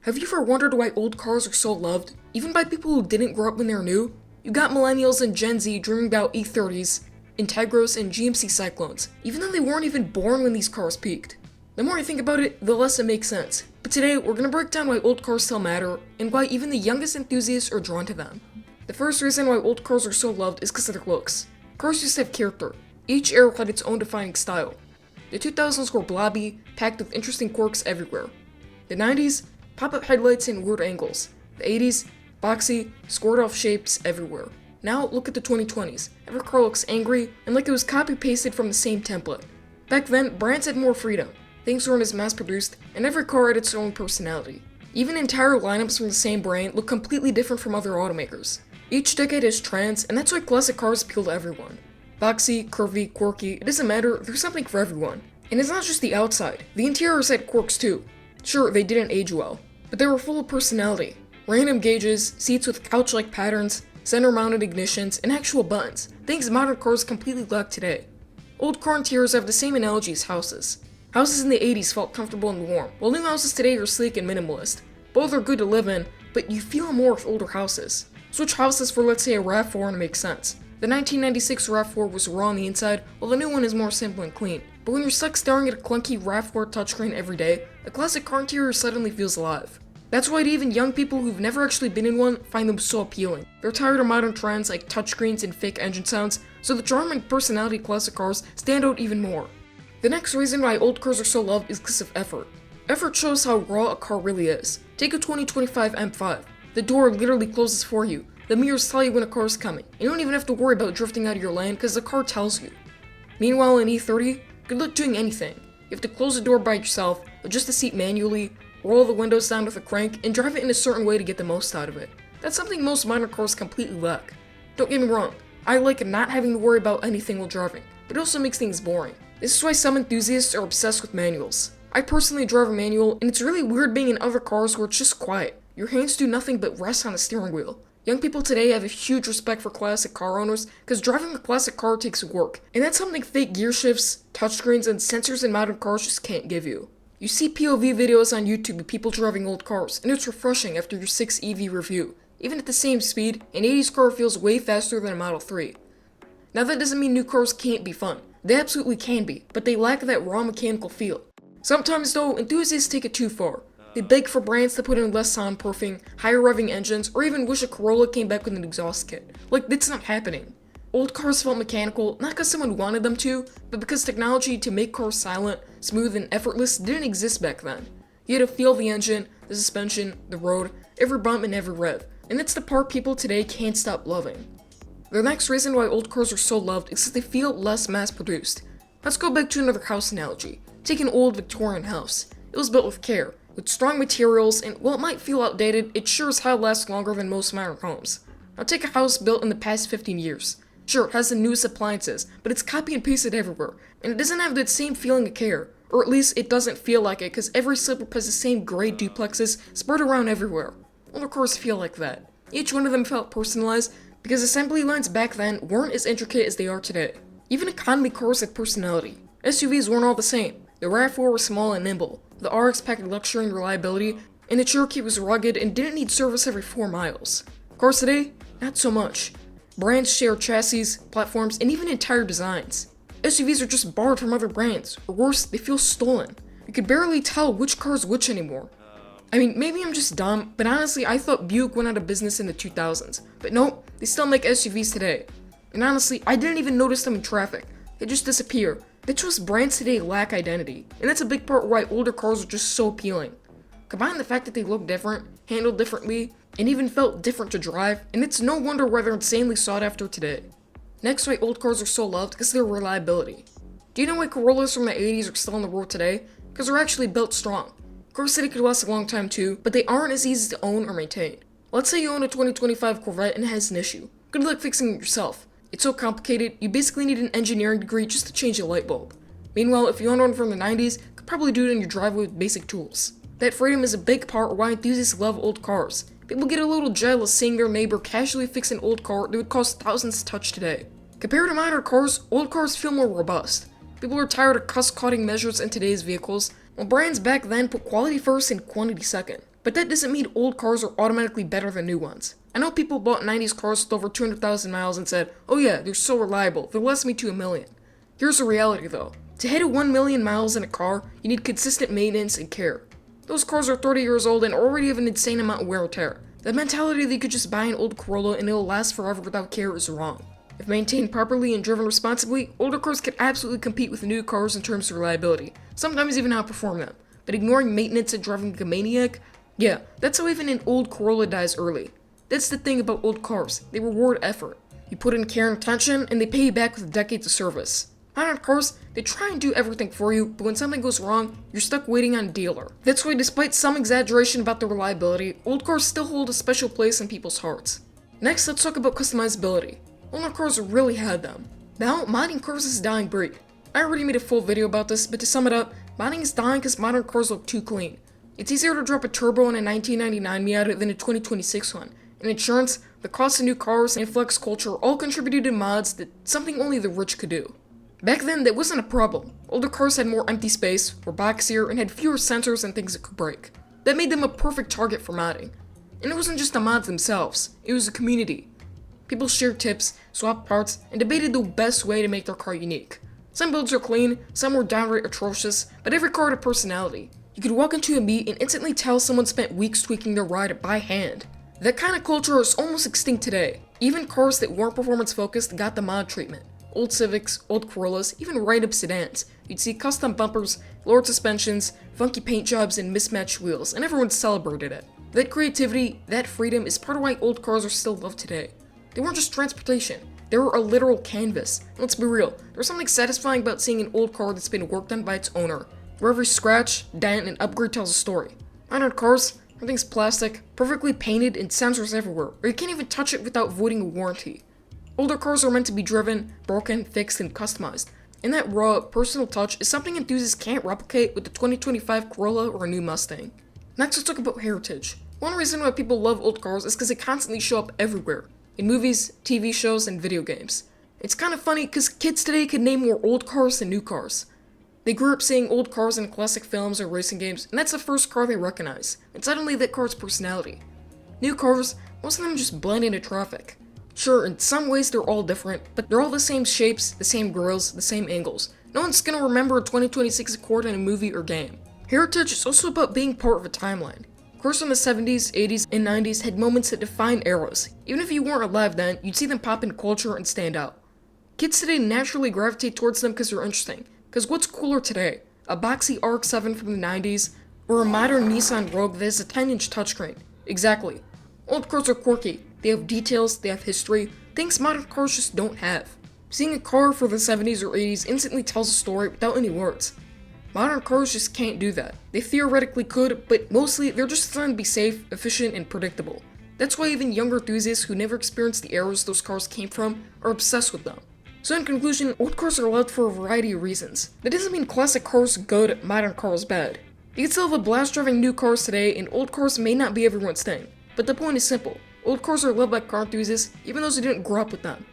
Have you ever wondered why old cars are so loved, even by people who didn't grow up when they're new? You got millennials and Gen Z dreaming about E30s, Integros, and GMC Cyclones, even though they weren't even born when these cars peaked. The more I think about it, the less it makes sense. But today, we're gonna break down why old cars still matter, and why even the youngest enthusiasts are drawn to them. The first reason why old cars are so loved is because of their looks. Cars used to have character. Each era had its own defining style. The 2000s were blobby, packed with interesting quirks everywhere. The 90s, pop-up headlights and weird angles. The 80s, boxy, squared-off shapes everywhere. Now look at the 2020s. Every car looks angry and like it was copy-pasted from the same template. Back then, brands had more freedom. Things weren't as mass-produced, and every car had its own personality. Even entire lineups from the same brand look completely different from other automakers. Each decade has trends, and that's why classic cars appeal to everyone. Boxy, curvy, quirky, it doesn't matter, there's something for everyone. And it's not just the outside, the interiors had quirks too. Sure, they didn't age well, but they were full of personality. Random gauges, seats with couch-like patterns, center-mounted ignitions, and actual buttons, things modern cars completely lack today. Old car interiors have the same analogy as houses. Houses in the 80s felt comfortable and warm, while new houses today are sleek and minimalist. Both are good to live in, but you feel more with older houses. Switch houses for, let's say, a RAV4 and it makes sense. The 1996 RAV4 was raw on the inside, while the new one is more simple and clean. But when you're stuck staring at a clunky RAV4 touchscreen every day, a classic car interior suddenly feels alive. That's why even young people who've never actually been in one find them so appealing. They're tired of modern trends like touchscreens and fake engine sounds, so the charm and personality of classic cars stand out even more. The next reason why old cars are so loved is because of effort. Effort shows how raw a car really is. Take a 2025 M5. The door literally closes for you. The mirrors tell you when a car is coming. You don't even have to worry about drifting out of your lane because the car tells you. Meanwhile, in E30, good luck doing anything. You have to close the door by yourself, adjust the seat manually, roll the windows down with a crank, and drive it in a certain way to get the most out of it. That's something most modern cars completely lack. Don't get me wrong, I like not having to worry about anything while driving, but it also makes things boring. This is why some enthusiasts are obsessed with manuals. I personally drive a manual, and it's really weird being in other cars where it's just quiet. Your hands do nothing but rest on the steering wheel. Young people today have a huge respect for classic car owners because driving a classic car takes work, and that's something fake gear shifts, touchscreens, and sensors in modern cars just can't give you. You see POV videos on YouTube of people driving old cars, and it's refreshing after your 6 EV review. Even at the same speed, an 80s car feels way faster than a Model 3. Now that doesn't mean new cars can't be fun. They absolutely can be, but they lack that raw mechanical feel. Sometimes though, enthusiasts take it too far. They beg for brands to put in less soundproofing, higher revving engines, or even wish a Corolla came back with an exhaust kit. Like, that's not happening. Old cars felt mechanical, not because someone wanted them to, but because technology to make cars silent, smooth, and effortless didn't exist back then. You had to feel the engine, the suspension, the road, every bump and every rev, and that's the part people today can't stop loving. The next reason why old cars are so loved is because they feel less mass-produced. Let's go back to another house analogy. Take an old Victorian house. It was built with care, with strong materials, and while it might feel outdated, it sure as hell lasts longer than most modern homes. Now take a house built in the past 15 years. Sure, it has the newest appliances, but it's copy and pasted everywhere, and it doesn't have that same feeling of care. Or at least it doesn't feel like it, because every suburb has the same gray duplexes spread around everywhere. Older cars feel like that. Each one of them felt personalized, because assembly lines back then weren't as intricate as they are today. Even economy cars had personality. SUVs weren't all the same. The RAV4 was small and nimble. The RX packed luxury and reliability, and the Cherokee was rugged and didn't need service every 4 miles. Cars today? Not so much. Brands share chassis, platforms, and even entire designs. SUVs are just borrowed from other brands, or worse, they feel stolen. You could barely tell which car is which anymore. I mean, maybe I'm just dumb, but honestly, I thought Buick went out of business in the 2000s. But nope, they still make SUVs today. And honestly, I didn't even notice them in traffic. They just disappear. That's just brands today lack identity, and that's a big part why older cars are just so appealing. Combine the fact that they look different, handled differently, and even felt different to drive, and it's no wonder why they're insanely sought after today. Next, why old cars are so loved because of their reliability. Do you know why Corollas from the 80s are still on the road today? Because they're actually built strong. Cars today could last a long time too, but they aren't as easy to own or maintain. Let's say you own a 2025 Corvette and it has an issue. Good luck fixing it yourself. It's so complicated, you basically need an engineering degree just to change a light bulb. Meanwhile, if you own one from the 90s, you could probably do it in your driveway with basic tools. That freedom is a big part of why enthusiasts love old cars. People get a little jealous seeing their neighbor casually fix an old car that would cost thousands to touch today. Compared to modern cars, old cars feel more robust. People are tired of cost-cutting measures in today's vehicles, while brands back then put quality first and quantity second. But that doesn't mean old cars are automatically better than new ones. I know people bought 90s cars with over 200,000 miles and said, oh yeah, they're so reliable, they'll last me to 1,000,000. Here's the reality though. To hit a 1,000,000 miles in a car, you need consistent maintenance and care. Those cars are 30 years old and already have an insane amount of wear and tear. The mentality that you could just buy an old Corolla and it'll last forever without care is wrong. If maintained properly and driven responsibly, older cars can absolutely compete with new cars in terms of reliability, sometimes even outperform them. But ignoring maintenance and driving like a maniac? Yeah, that's how even an old Corolla dies early. That's the thing about old cars, they reward effort. You put in care and attention, and they pay you back with decades of service. Modern cars, they try and do everything for you, but when something goes wrong, you're stuck waiting on a dealer. That's why despite some exaggeration about their reliability, old cars still hold a special place in people's hearts. Next, let's talk about customizability. Older cars really had them. Now, modding cars is a dying breed. I already made a full video about this, but to sum it up, modding is dying because modern cars look too clean. It's easier to drop a turbo in a 1999 Miata than a 2026 one. And insurance, the cost of new cars, and flex culture all contributed to mods that something only the rich could do. Back then, that wasn't a problem. Older cars had more empty space, were boxier, and had fewer sensors and things that could break. That made them a perfect target for modding. And it wasn't just the mods themselves, it was a community. People shared tips, swapped parts, and debated the best way to make their car unique. Some builds are clean, some were downright atrocious, but every car had a personality. You could walk into a meet and instantly tell someone spent weeks tweaking their ride by hand. That kind of culture is almost extinct today. Even cars that weren't performance focused got the mod treatment. Old Civics, old Corollas, even write-up sedans. You'd see custom bumpers, lowered suspensions, funky paint jobs, and mismatched wheels, and everyone celebrated it. That creativity, that freedom is part of why old cars are still loved today. They weren't just transportation, they were a literal canvas. And let's be real, there's something satisfying about seeing an old car that's been worked on by its owner, where every scratch, dent, and upgrade tells a story. Modern cars, everything's plastic, perfectly painted, and sensors everywhere, or you can't even touch it without voiding a warranty. Older cars are meant to be driven, broken, fixed, and customized. And that raw, personal touch is something enthusiasts can't replicate with the 2025 Corolla or a new Mustang. Next, let's talk about heritage. One reason why people love old cars is because they constantly show up everywhere. In movies, TV shows, and video games. It's kind of funny because kids today can name more old cars than new cars. They grew up seeing old cars in classic films or racing games, and that's the first car they recognize, and suddenly that car's personality. New cars, most of them just blend into traffic. Sure, in some ways they're all different, but they're all the same shapes, the same grills, the same angles. No one's gonna remember a 2026 Accord in a movie or game. Heritage is also about being part of a timeline. Cars from the 70s, 80s, and 90s had moments that defined eras. Even if you weren't alive then, you'd see them pop in culture and stand out. Kids today naturally gravitate towards them because they're interesting. Because what's cooler today? A boxy RX-7 from the 90s? Or a modern Nissan Rogue that has a 10-inch touchscreen? Exactly. Old cars are quirky. They have details, they have history, things modern cars just don't have. Seeing a car for the 70s or 80s instantly tells a story without any words. Modern cars just can't do that. They theoretically could, but mostly they're just designed to be safe, efficient, and predictable. That's why even younger enthusiasts who never experienced the eras those cars came from are obsessed with them. So in conclusion, old cars are loved for a variety of reasons. That doesn't mean classic cars are good, modern cars bad. You can still have a blast driving new cars today, and old cars may not be everyone's thing. But the point is simple. Old cars are loved by car enthusiasts, even those who didn't grow up with them.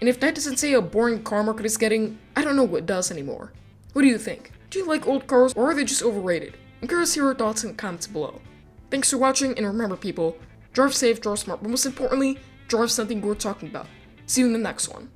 And if that doesn't say how boring car market is getting, I don't know what does anymore. What do you think? Do you like old cars, or are they just overrated? I'm curious to hear your thoughts in the comments below. Thanks for watching, and remember people, drive safe, drive smart, but most importantly, drive something worth talking about. See you in the next one.